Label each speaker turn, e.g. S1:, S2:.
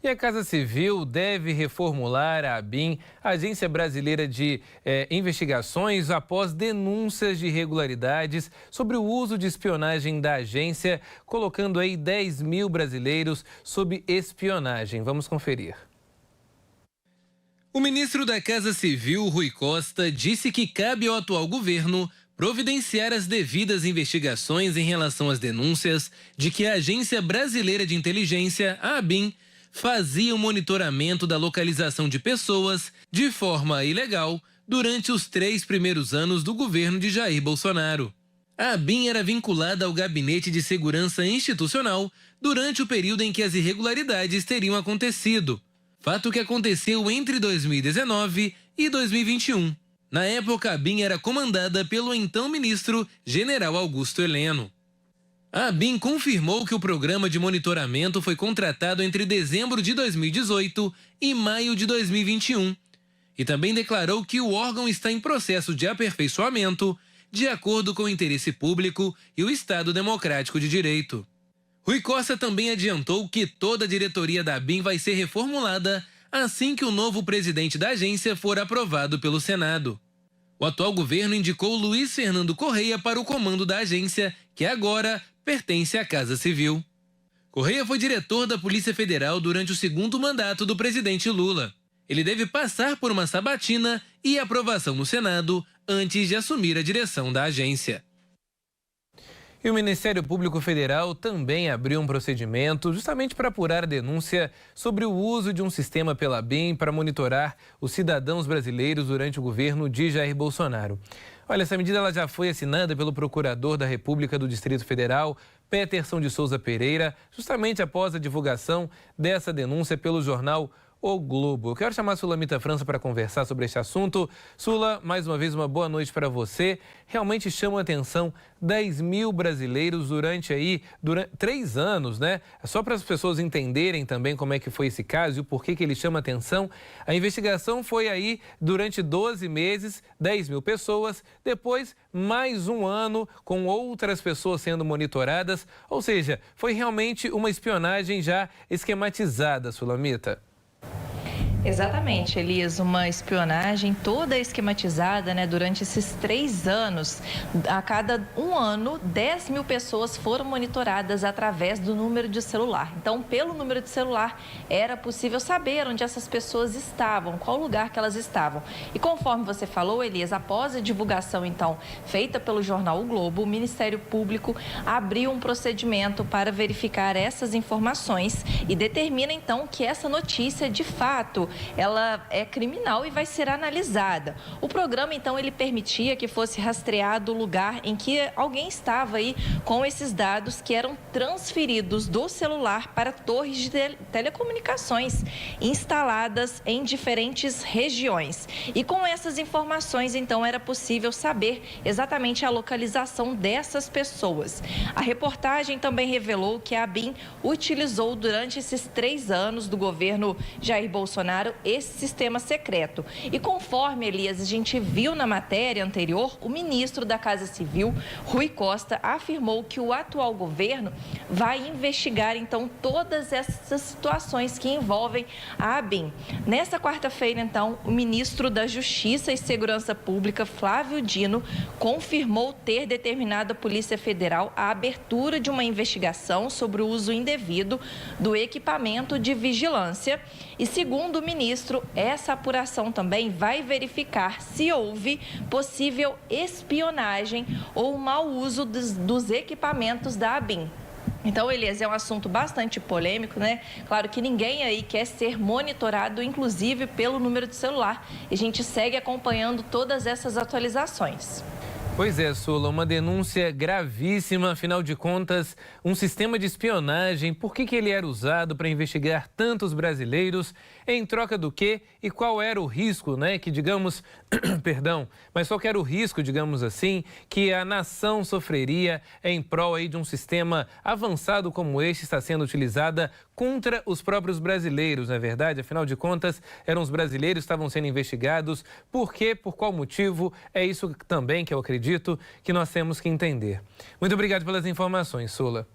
S1: E a Casa Civil deve reformular a ABIN, a Agência Brasileira de Investigações, após denúncias de irregularidades sobre o uso de espionagem da agência, colocando aí 10 mil brasileiros sob espionagem. Vamos conferir. O ministro da Casa Civil, Rui Costa, disse que cabe ao atual governo providenciar as devidas investigações em relação às denúncias de que a Agência Brasileira de Inteligência, a ABIN, fazia o monitoramento da localização de pessoas de forma ilegal durante os 3 primeiros anos do governo de Jair Bolsonaro. A ABIN era vinculada ao Gabinete de Segurança Institucional durante o período em que as irregularidades teriam acontecido, fato que aconteceu entre 2019 e 2021. Na época, a ABIN era comandada pelo então ministro General Augusto Heleno. A ABIN confirmou que o programa de monitoramento foi contratado entre dezembro de 2018 e maio de 2021 e também declarou que o órgão está em processo de aperfeiçoamento de acordo com o interesse público e o Estado Democrático de Direito. Rui Costa também adiantou que toda a diretoria da ABIN vai ser reformulada assim que o novo presidente da agência for aprovado pelo Senado. O atual governo indicou Luiz Fernando Correia para o comando da agência, que agora pertence à Casa Civil. Correia foi diretor da Polícia Federal durante o segundo mandato do presidente Lula. Ele deve passar por uma sabatina e aprovação no Senado antes de assumir a direção da agência. E o Ministério Público Federal também abriu um procedimento justamente para apurar a denúncia sobre o uso de um sistema pela ABIN para monitorar os cidadãos brasileiros durante o governo de Jair Bolsonaro. Olha, essa medida ela já foi assinada pelo Procurador da República do Distrito Federal, Peterson de Souza Pereira, justamente após a divulgação dessa denúncia pelo jornal O Globo. Eu quero chamar a Sulamita França para conversar sobre este assunto. Sula, mais uma vez, uma boa noite para você. Realmente chama a atenção 10 mil brasileiros durante 3 anos, né? Só para as pessoas entenderem também como é que foi esse caso e o porquê que ele chama a atenção. A investigação foi aí durante 12 meses, 10 mil pessoas. Depois, mais um ano com outras pessoas sendo monitoradas. Ou seja, foi realmente uma espionagem já esquematizada, Sulamita.
S2: Exatamente, Elias, uma espionagem toda esquematizada, né? Durante esses 3 anos, a cada um ano, 10 mil pessoas foram monitoradas através do número de celular. Então, pelo número de celular, era possível saber onde essas pessoas estavam, qual lugar que elas estavam. E conforme você falou, Elias, após a divulgação, então, feita pelo jornal O Globo, o Ministério Público abriu um procedimento para verificar essas informações e determina, então, que essa notícia, de fato, ela é criminal e vai ser analisada. O programa, então, ele permitia que fosse rastreado o lugar em que alguém estava aí com esses dados que eram transferidos do celular para torres de telecomunicações instaladas em diferentes regiões. E com essas informações, então, era possível saber exatamente a localização dessas pessoas. A reportagem também revelou que a ABIN utilizou durante esses 3 anos do governo Jair Bolsonaro esse sistema secreto. E conforme, Elias, a gente viu na matéria anterior, o ministro da Casa Civil, Rui Costa, afirmou que o atual governo vai investigar, então, todas essas situações que envolvem a ABIN. Nesta quarta-feira, então, o ministro da Justiça e Segurança Pública, Flávio Dino, confirmou ter determinado à Polícia Federal a abertura de uma investigação sobre o uso indevido do equipamento de vigilância. E, segundo o ministro, essa apuração também vai verificar se houve possível espionagem ou mau uso dos equipamentos da ABIN. Então, Elias, é um assunto bastante polêmico, né? Claro que ninguém aí quer ser monitorado, inclusive pelo número de celular. E a gente segue acompanhando todas essas atualizações.
S1: Pois é, Sula, uma denúncia gravíssima, afinal de contas, um sistema de espionagem, por que ele era usado para investigar tantos brasileiros, em troca do quê e qual era o risco, né, que digamos, perdão, mas qual era o risco, digamos assim, que a nação sofreria em prol aí de um sistema avançado como este está sendo utilizada contra os próprios brasileiros, não é verdade? Afinal de contas, eram os brasileiros que estavam sendo investigados, por quê, por qual motivo, é isso também que eu acredito que nós temos que entender. Muito obrigado pelas informações, Sula.